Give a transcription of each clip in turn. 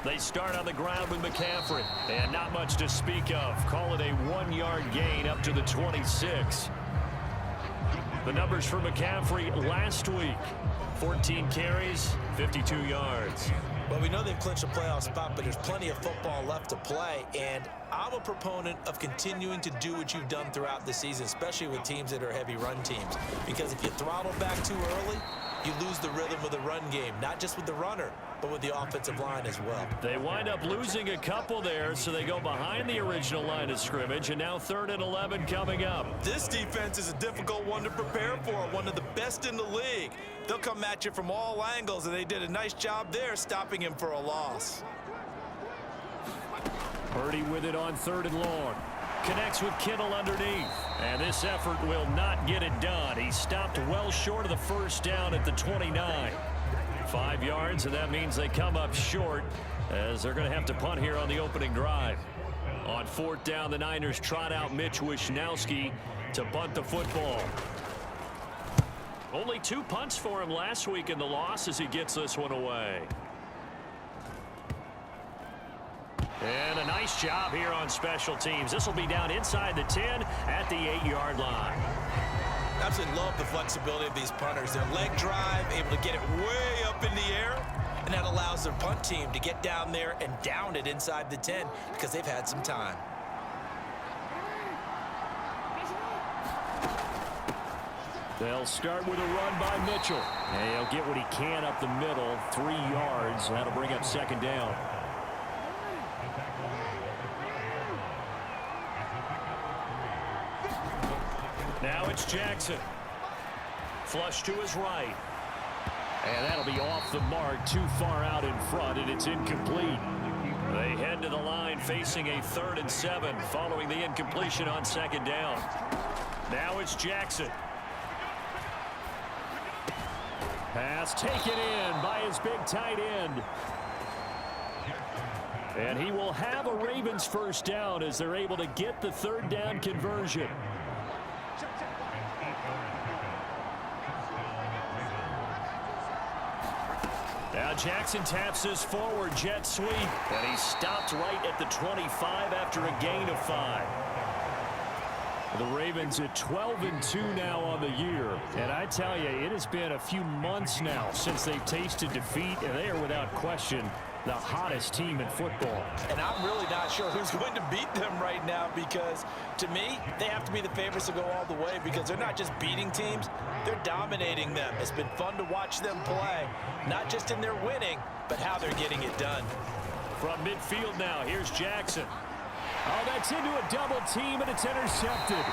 They start on the ground with McCaffrey. And not much to speak of. Call it a 1-yard gain up to the 26. The numbers for McCaffrey last week. 14 carries, 52 yards. Well, we know they've clinched a playoff spot, but there's plenty of football left to play. And I'm a proponent of continuing to do what you've done throughout the season, especially with teams that are heavy run teams. Because if you throttle back too early, you lose the rhythm of the run game, not just with the runner, but with the offensive line as well. They wind up losing a couple there, so they go behind the original line of scrimmage, and now 3rd and 11 coming up. This defense is a difficult one to prepare for, one of the best in the league. They'll come at you from all angles, and they did a nice job there stopping him for a loss. Purdy with it on 3rd and long. Connects with Kittle underneath. And this effort will not get it done. He stopped well short of the first down at the 29. 5 yards, and that means they come up short as they're going to have to punt here on the opening drive. On 4th down, the Niners trot out Mitch Wishnowsky to punt the football. Only 2 punts for him last week in the loss as he gets this one away. And a nice job here on special teams. This will be down inside the 10 at the 8-yard line. Absolutely love the flexibility of these punters. Their leg drive, able to get it way up in the air, and that allows their punt team to get down there and down it inside the 10 because they've had some time. They'll start with a run by Mitchell. And he'll get what he can up the middle, 3 yards. That'll bring up 2nd down. Now it's Jackson. Flush to his right. And that'll be off the mark, too far out in front, and it's incomplete. They head to the line facing a 3rd and 7 following the incompletion on 2nd down. Now it's Jackson. Pass taken in by his big tight end. And he will have a Ravens 1st down as they're able to get the 3rd down conversion. Now Jackson taps this forward jet sweep, and he stopped right at the 25 after a gain of 5. The Ravens at 12-2 now on the year, and I tell you, it has been a few months now since they've tasted defeat, and they are without question the hottest team in football. And I'm really not sure who's going to beat them right now because, to me, they have to be the favorites to go all the way because they're not just beating teams, they're dominating them. It's been fun to watch them play, not just in their winning, but how they're getting it done. From midfield now, here's Jackson. Oh, that's into a double team, and it's intercepted.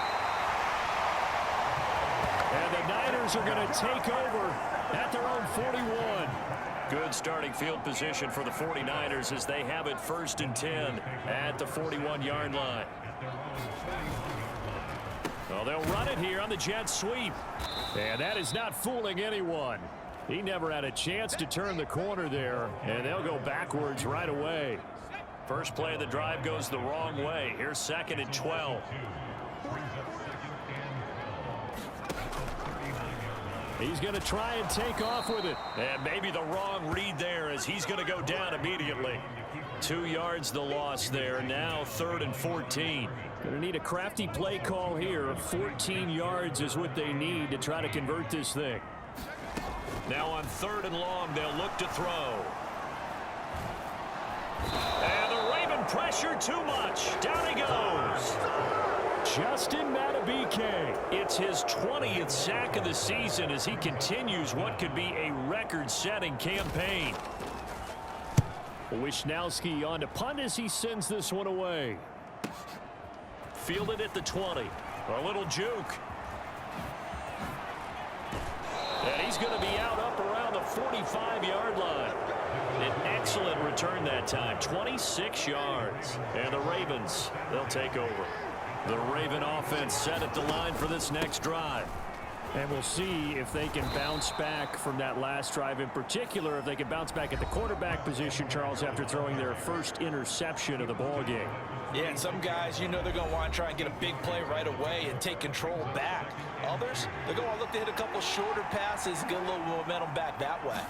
And the Niners are going to take over at their own 41. Good starting field position for the 49ers as they have it 1st and 10 at the 41-yard line. Well, they'll run it here on the jet sweep. And that is not fooling anyone. He never had a chance to turn the corner there, and they'll go backwards right away. First play of the drive goes the wrong way. Here's 2nd and 12. He's going to try and take off with it. And maybe the wrong read there as he's going to go down immediately. 2 yards the loss there. Now 3rd and 14. Going to need a crafty play call here. 14 yards is what they need to try to convert this thing. Now on 3rd and long, they'll look to throw. And the Raven pressure too much. Down he goes. Justin Madubuike. It's his 20th sack of the season as he continues what could be a record-setting campaign. Wishnowsky on to punt as he sends this one away. Fielded at the 20. A little juke. And he's going to be out up around the 45-yard line. An excellent return that time. 26 yards. And the Ravens, they'll take over. The Raven offense set at the line for this next drive. And we'll see if they can bounce back from that last drive, in particular if they can bounce back at the quarterback position, Charles, after throwing their first interception of the ballgame. Yeah, and some guys, you know they're going to want to try and get a big play right away and take control back. Others, they're going to look to hit a couple shorter passes, get a little momentum back that way.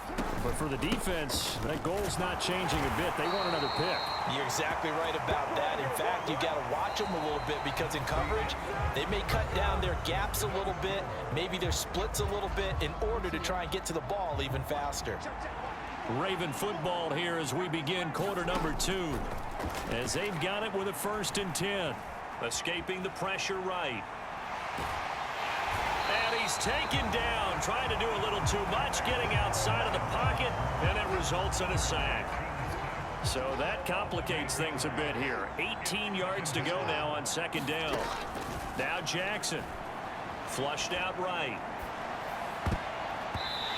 But for the defense, that goal's not changing a bit. They want another pick. You're exactly right about that. In fact, you got to watch them a little bit because in coverage, they may cut down their gaps a little bit, maybe their splits a little bit in order to try and get to the ball even faster. Raven football here as we begin quarter number 2. As they've got it with a 1st and 10. Escaping the pressure right. And he's taken down, trying to do a little too much, getting outside of the pocket, and it results in a sack. So that complicates things a bit here. 18 yards to go now on 2nd down. Now Jackson. Flushed out right.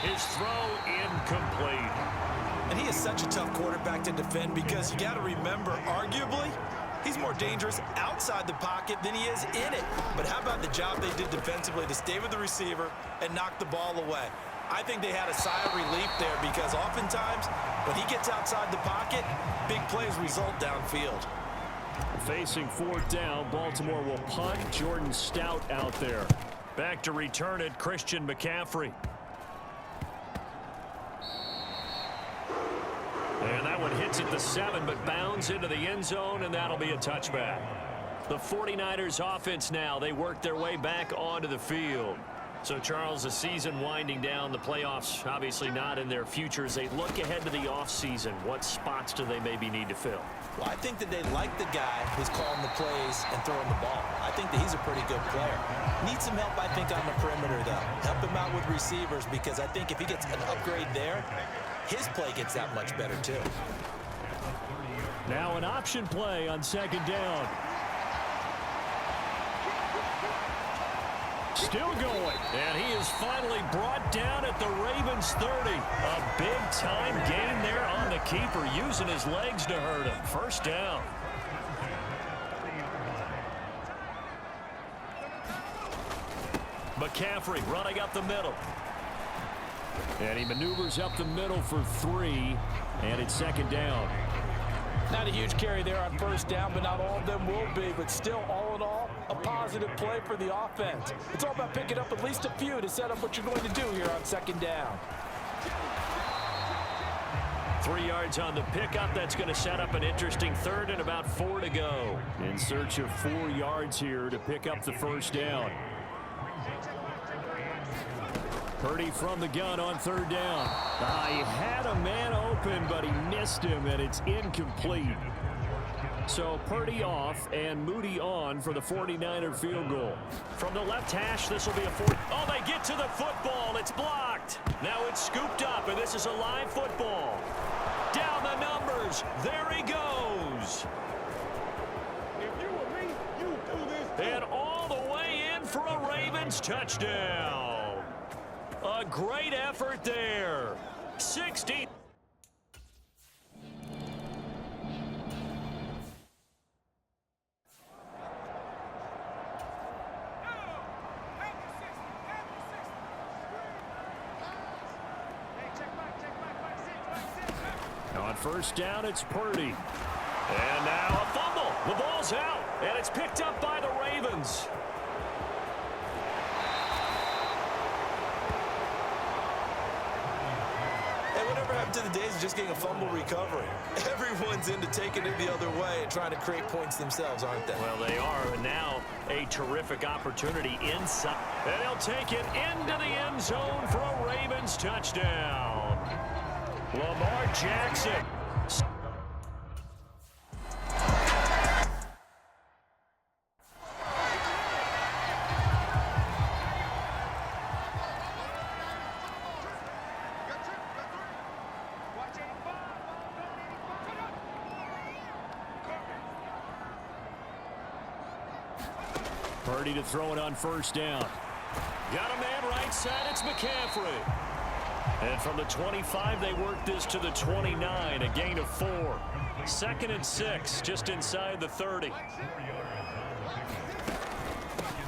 His throw incomplete. And he is such a tough quarterback to defend because you got to remember, arguably, he's more dangerous outside the pocket than he is in it. But how about the job they did defensively to stay with the receiver and knock the ball away? I think they had a sigh of relief there because oftentimes when he gets outside the pocket, big plays result downfield. Facing 4th down, Baltimore will punt. Jordan Stout out there. Back to return it, Christian McCaffrey. And that one hits at the 7, but bounds into the end zone, and that'll be a touchback. The 49ers offense now, they work their way back onto the field. So, Charles, the season winding down, the playoffs obviously not in their future. As they look ahead to the offseason, what spots do they maybe need to fill? Well, I think that they like the guy who's calling the plays and throwing the ball. I think that he's a pretty good player. Needs some help, I think, on the perimeter, though. Help him out with receivers because I think if he gets an upgrade there, his play gets that much better, too. Now an option play on 2nd down. Still going, and he is finally brought down at the Ravens 30. A big-time gain there on the keeper, using his legs to hurt him. 1st down. McCaffrey running up the middle. And he maneuvers up the middle for 3, and it's 2nd down. Not a huge carry there on 1st down, but not all of them will be. But still, all in all, a positive play for the offense. It's all about picking up at least a few to set up what you're going to do here on 2nd down. 3 yards on the pickup. That's going to set up an interesting 3rd and about 4 to go. In search of 4 yards here to pick up the 1st down. Purdy from the gun on 3rd down. He had a man open, but he missed him, and it's incomplete. So Purdy off and Moody on for the 49er field goal. From the left hash, this will be a 4. Oh, they get to the football. It's blocked. Now it's scooped up, and this is a live football. Down the numbers. There he goes. If you were me, you would do this. And all the way in for a Ravens touchdown. A great effort there. 60. On 1st down, it's Purdy. And now a fumble. The ball's out, and it's picked up by the Ravens. To the days of just getting a fumble recovery. Everyone's into taking it the other way and trying to create points themselves, aren't they? Well, they are. And now a terrific opportunity inside. And he'll take it into the end zone for a Ravens touchdown. Lamar Jackson. Purdy to throw it on 1st down. Got a man right side. It's McCaffrey. And from the 25, they work this to the 29, a gain of 4. 2nd and 6, just inside the 30.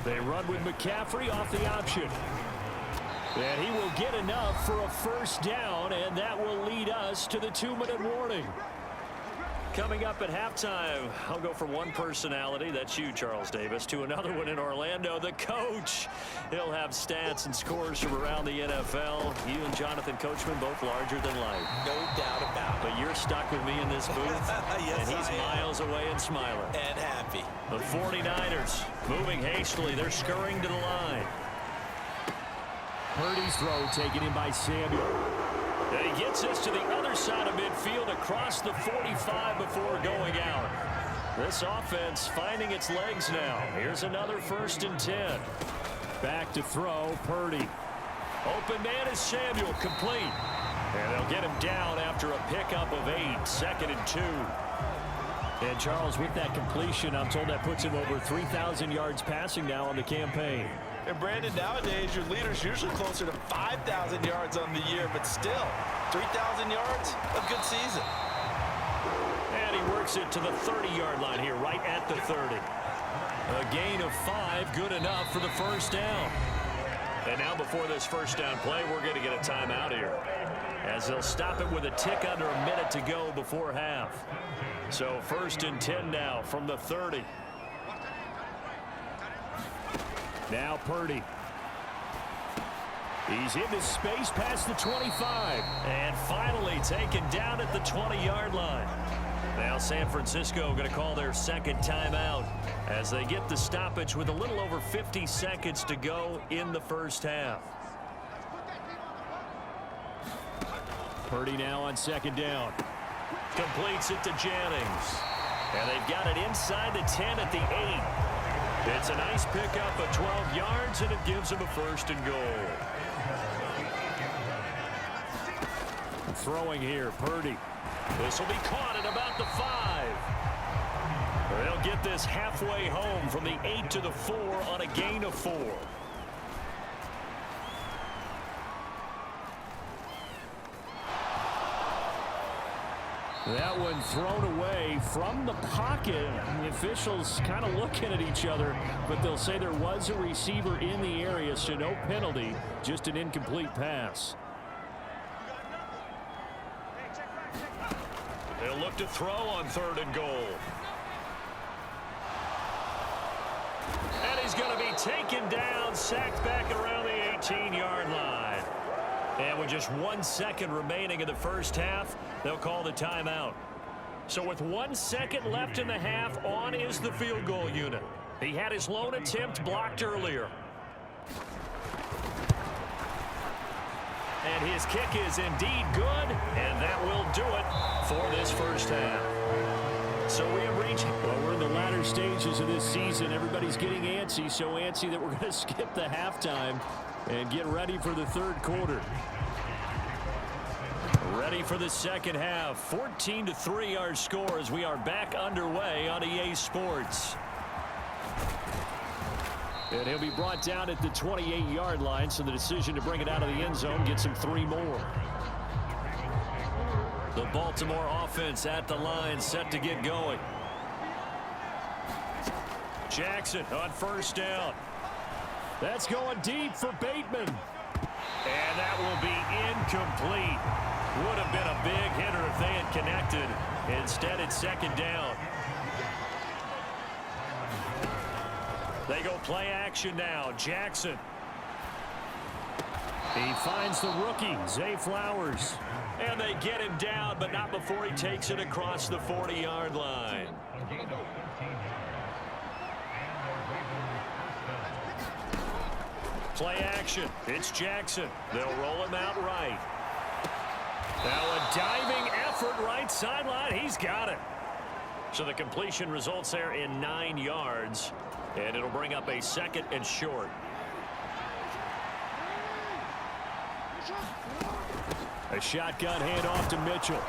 They run with McCaffrey off the option. And he will get enough for a 1st down, and that will lead us to the 2-minute warning. Coming up at halftime, I'll go from one personality, that's you, Charles Davis, to another one in Orlando, the coach. He'll have stats and scores from around the NFL. You and Jonathan Coachman, both larger than life. No doubt about it. But you're stuck with me in this booth, Yes, and he's I am. miles away and smiling. And happy. The 49ers moving hastily. They're scurrying to the line. Purdy's throw taken in by Samuel. And he gets this to the other side of midfield across the 45 before going out. This offense finding its legs now. Here's another 1st and 10. Back to throw, Purdy. Open man is Samuel, complete. And they'll get him down after a pickup of 8, 2nd and 2. And Charles, with that completion, I'm told that puts him over 3,000 yards passing now on the campaign. And Brandon, nowadays your leader's usually closer to 5,000 yards on the year, but still, 3,000 yards, a good season. And he works it to the 30-yard line here, right at the 30. A gain of 5, good enough for the first down. And now before this first down play, we're going to get a timeout here, as they'll stop it with a tick under a minute to go before half. So 1st and 10 now from the 30. Now Purdy. He's into space past the 25. And finally taken down at the 20-yard line. Now San Francisco going to call their second timeout as they get the stoppage with a little over 50 seconds to go in the first half. Purdy now on 2nd down. Completes it to Jennings. And they've got it inside the 10 at the 8. It's a nice pickup of 12 yards, and it gives them a 1st and goal. Throwing here, Purdy. This will be caught at about the 5. They'll get this halfway home from the 8 to the 4 on a gain of 4. That one thrown away from the pocket. The officials kind of looking at each other, but they'll say there was a receiver in the area, so no penalty, just an incomplete pass. They'll look to throw on 3rd and goal. And he's going to be taken down, sacked back around the 18-yard line. And with just 1 second remaining in the first half, they'll call the timeout. So with 1 second left in the half, on is the field goal unit. He had his lone attempt blocked earlier. And his kick is indeed good, and that will do it for this first half. So we have reached, well, we're in the latter stages of this season. Everybody's getting antsy, so antsy that we're going to skip the halftime and get ready for the 3rd quarter. Ready for the second half. 14-3 our score as we are back underway on EA Sports. And he'll be brought down at the 28-yard line, so the decision to bring it out of the end zone gets him 3 more. The Baltimore offense at the line, set to get going. Jackson on 1st down. That's going deep for Bateman. And that will be incomplete. Would have been a big hitter if they had connected. Instead, it's 2nd down. They go play action now. Jackson. He finds the rookie, Zay Flowers. And they get him down, but not before he takes it across the 40-yard line. Play action. It's Jackson. They'll roll him out right. Now a diving effort right sideline. He's got it. So the completion results there in 9 yards. And it'll bring up a 2nd and short. A shotgun handoff to Mitchell.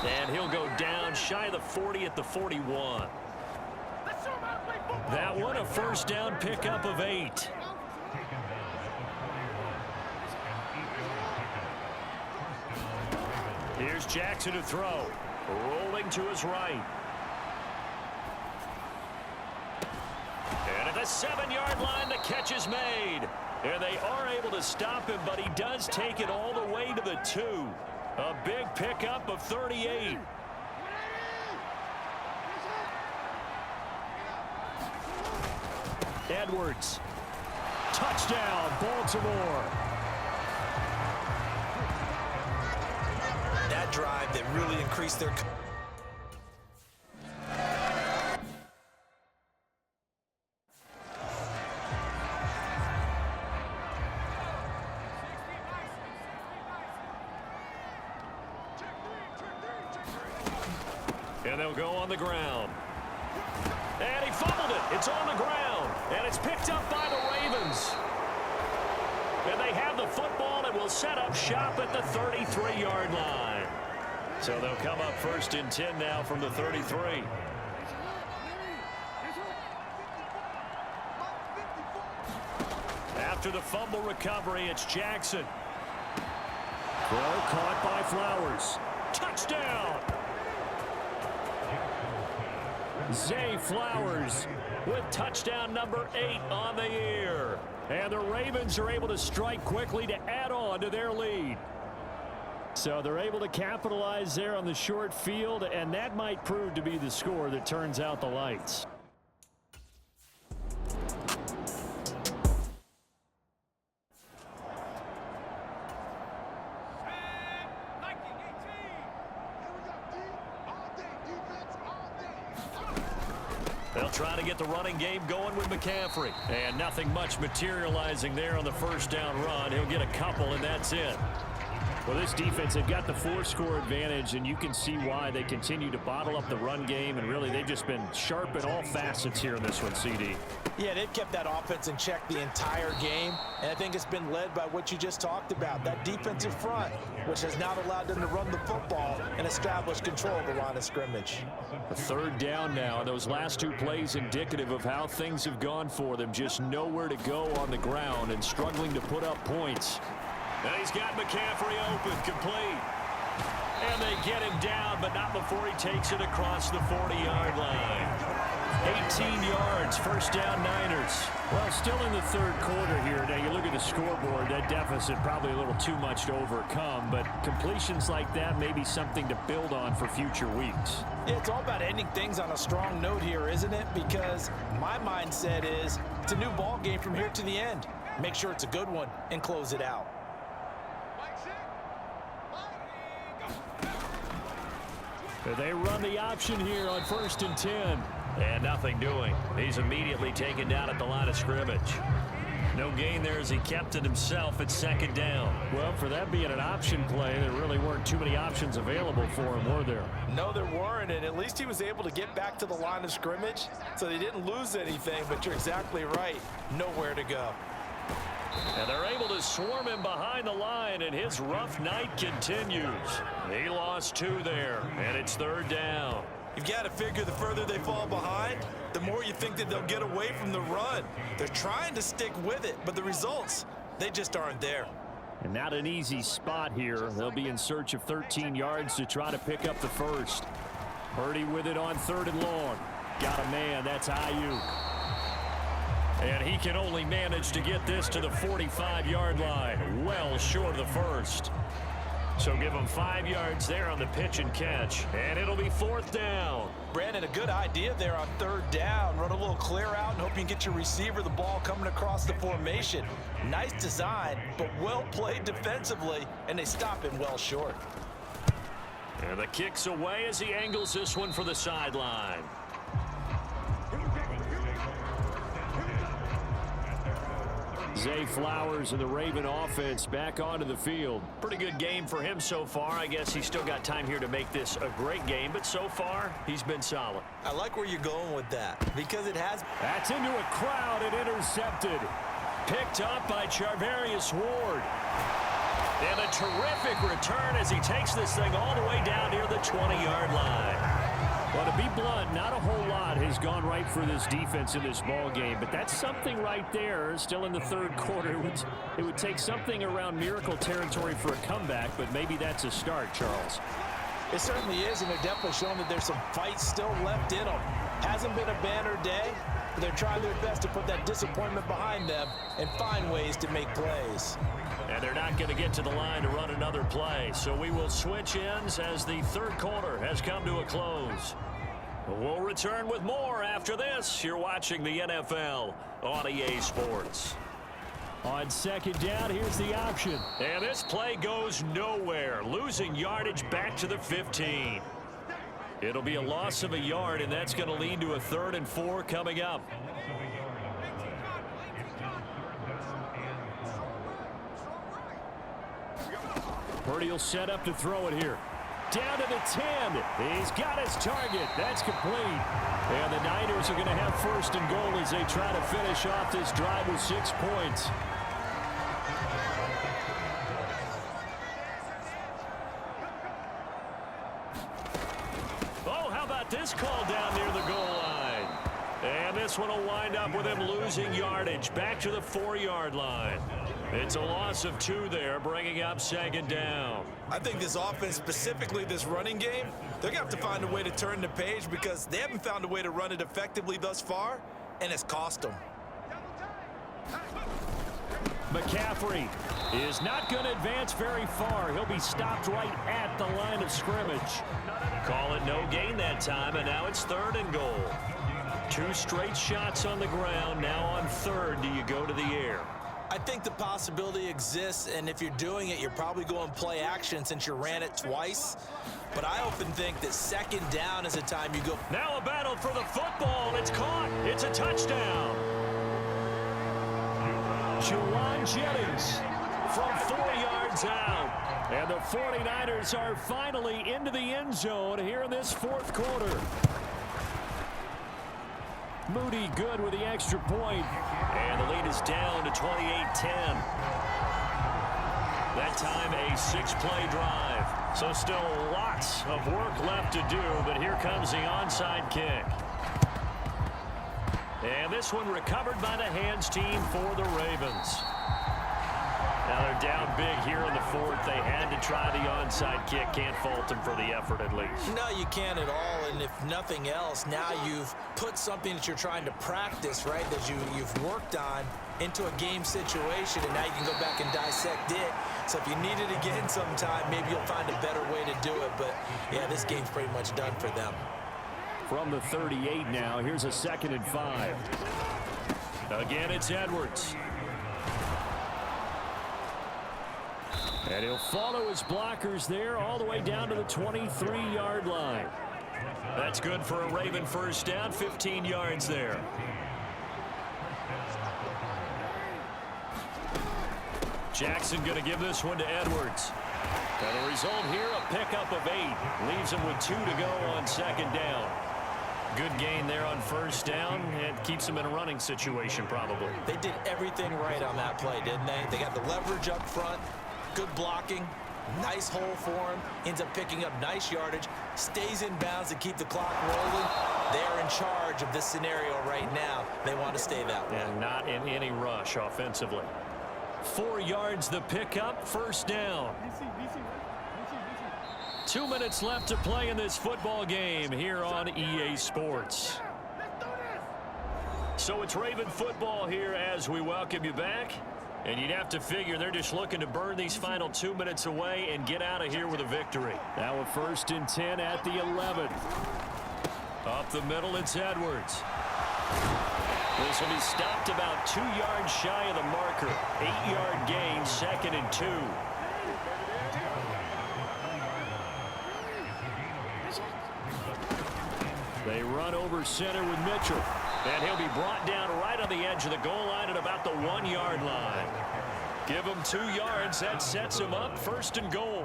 And he'll go down shy of the 40 at the 41. That one a 1st down pickup of 8. Here's Jackson to throw. Rolling to his right. And at the 7-yard line, the catch is made. And they are able to stop him, but he does take it all the way to the 2. A big pickup of 38. Edwards. Touchdown, Baltimore. That drive that really increased their... And they'll go on the ground. And he fumbled it. It's on the ground. And it's picked up by the Ravens. And they have the football and will set up shop at the 33-yard line. So they'll come up 1st and 10 now from the 33. After the fumble recovery, it's Jackson. Throw caught by Flowers. Touchdown! Zay Flowers with touchdown number 8 on the year. And the Ravens are able to strike quickly to add on to their lead. So they're able to capitalize there on the short field, and that might prove to be the score that turns out the lights. They'll try to get the running game going with McCaffrey. And nothing much materializing there on the first down run. He'll get a couple, and that's it. Well, this defense, they've got the 4-score advantage, and you can see why they continue to bottle up the run game, and really they've just been sharp in all facets here in this one, CD. Yeah, they've kept that offense in check the entire game, and I think it's been led by what you just talked about, that defensive front, which has not allowed them to run the football and establish control of the line of scrimmage. A 3rd down now, and those last 2 plays indicative of how things have gone for them. Just nowhere to go on the ground and struggling to put up points. And he's got McCaffrey open, complete. And they get him down, but not before he takes it across the 40-yard line. 18 yards, 1st down Niners. Well, still in the 3rd quarter here. Now, you look at the scoreboard, that deficit probably a little too much to overcome, but completions like that may be something to build on for future weeks. Yeah, it's all about ending things on a strong note here, isn't it? Because my mindset is it's a new ball game from here to the end. Make sure it's a good one and close it out. They run the option here on 1st and 10. And nothing doing. He's immediately taken down at the line of scrimmage. No gain there as he kept it himself at 2nd down. Well, for that being an option play, there really weren't too many options available for him, were there? No, there weren't, and at least he was able to get back to the line of scrimmage, so they didn't lose anything, but you're exactly right. Nowhere to go. And they're able to swarm him behind the line, and his rough night continues. He lost 2 there, and it's 3rd down. You've got to figure the further they fall behind, the more you think that they'll get away from the run. They're trying to stick with it, but the results, they just aren't there. And not an easy spot here. They'll be in search of 13 yards to try to pick up the 1st. Purdy with it on 3rd and long. Got a man, that's Ayuk. And he can only manage to get this to the 45-yard line, well short of the 1st. So give him 5 yards there on the pitch and catch, and it'll be 4th down. Brandon, a good idea there on 3rd down. Run a little clear out and hope you can get your receiver the ball coming across the formation. Nice design, but well played defensively, and they stop him well short. And the kick's away as he angles this one for the sideline. Zay Flowers and the Raven offense back onto the field. Pretty good game for him so far. I guess he's still got time here to make this a great game, but so far, he's been solid. I like where you're going with that, because it has... That's into a crowd and intercepted. Picked up by Charvarius Ward. And a terrific return as he takes this thing all the way down near the 20-yard line. Well, to be blunt, not a whole lot has gone right for this defense in this ball game, but that's something right there. Still in the 3rd quarter. It would take something around miracle territory for a comeback, but maybe that's a start, Charles. It certainly is, and they're definitely showing that there's some fight still left in them. Hasn't been a banner day, but they're trying their best to put that disappointment behind them and find ways to make plays. And they're not going to get to the line to run another play. So we will switch ends as the 3rd quarter has come to a close. We'll return with more after this. You're watching the NFL on EA Sports. On second down, here's the option. And this play goes nowhere. Losing yardage back to the 15. It'll be a loss of a yard, and that's going to lead to a 3rd and 4 coming up. Purdy will set up to throw it here. Down to the 10. He's got his target. That's complete. And the Niners are going to have 1st and goal as they try to finish off this drive with 6 points. Oh, how about this call down near the goal line? And this one will wind up with him losing yardage back to the 4-yard line. It's a loss of 2 there, bringing up 2nd down. I think this offense, specifically this running game, they're going to have to find a way to turn the page because they haven't found a way to run it effectively thus far, and it's cost them. McCaffrey is not going to advance very far. He'll be stopped right at the line of scrimmage. Call it no gain that time, and now it's 3rd and goal. 2 straight shots on the ground. Now on 3rd, do you go to the air? I think the possibility exists, and if you're doing it, you're probably going play action since you ran it twice. But I often think that 2nd down is a time you go. Now a battle for the football, and it's caught. It's a touchdown. Juwan Jennings from 4 yards out. And the 49ers are finally into the end zone here in this 4th quarter. Moody good with the extra point. And the lead is down to 28-10. That time a 6-play drive. So still lots of work left to do, but here comes the onside kick. And this one recovered by the hands team for the Ravens. Now they're down big here in the 4th. They had to try the onside kick. Can't fault them for the effort at least. No, you can't at all. And if nothing else, now you've put something that you're trying to practice, right, that you've worked on into a game situation, and now you can go back and dissect it. So if you need it again sometime, maybe you'll find a better way to do it. But, yeah, this game's pretty much done for them. From the 38 now, here's a 2nd and 5. Again, it's Edwards. And he'll follow his blockers there all the way down to the 23-yard line. That's good for a Raven 1st down, 15 yards there. Jackson going to give this one to Edwards. And the result here, a pickup of 8. Leaves him with 2 to go on 2nd down. Good gain there on 1st down. It keeps them in a running situation probably. They did everything right on that play, didn't they? They got the leverage up front. Good blocking, nice hole for him, ends up picking up nice yardage, stays in bounds to keep the clock rolling. They're in charge of this scenario right now. They want to stay that way. And not in any rush offensively. 4 yards the pickup, 1st down. 2 minutes left to play in this football game here on EA Sports. So it's Raven football here as we welcome you back. And you'd have to figure they're just looking to burn these final 2 minutes away and get out of here with a victory. Now a 1st and 10 at the 11. Up the middle, it's Edwards. This will be stopped about 2 yards shy of the marker. 8-yard gain, 2nd and 2. They run over center with Mitchell. And he'll be brought down right on the edge of the goal line at about the 1-yard line. Give him 2 yards. That sets him up 1st and goal.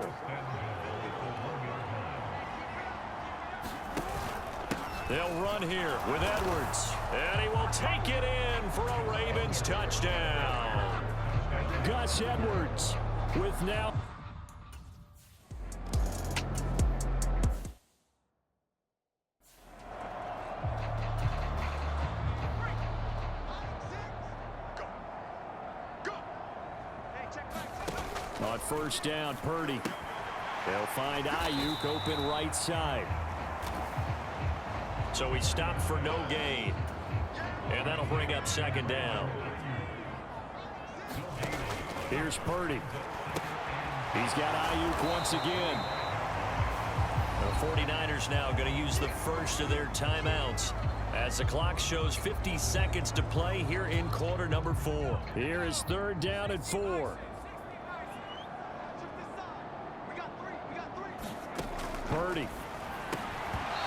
They'll run here with Edwards. And he will take it in for a Ravens touchdown. Gus Edwards with now. On 1st down, Purdy. They'll find Ayuk open right side. So he stopped for no gain. And that'll bring up 2nd down. Here's Purdy. He's got Ayuk once again. The 49ers now going to use the first of their timeouts as the clock shows 50 seconds to play here in quarter number 4. Here is 3rd down and 4. Purdy.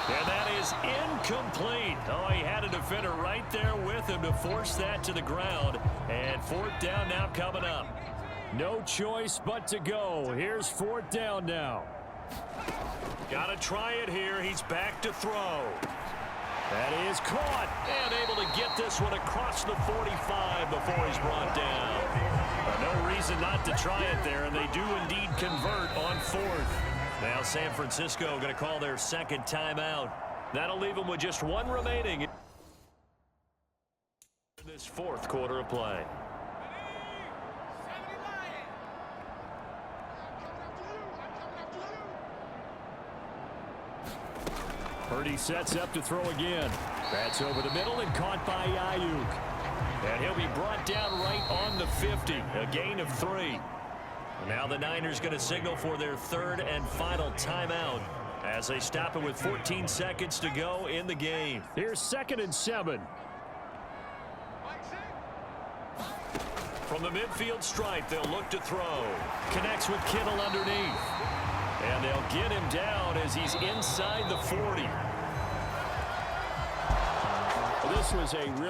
And that is incomplete. Oh, he had a defender right there with him to force that to the ground. And 4th down now coming up. No choice but to go. Here's 4th down now. Got to try it here. He's back to throw. That is caught. And able to get this one across the 45 before he's brought down. No reason not to try it there, and they do indeed convert on 4th. Now San Francisco going to call their 2nd timeout. That'll leave them with just 1 remaining in this 4th quarter of play. Purdy sets up to throw again. That's over the middle and caught by Ayuk. And he'll be brought down right on the 50. A gain of 3. Now the Niners going to signal for their 3rd and final timeout as they stop it with 14 seconds to go in the game. Here's 2nd and 7. From the midfield stripe, they'll look to throw. Connects with Kittle underneath. And they'll get him down as he's inside the 40. This was a real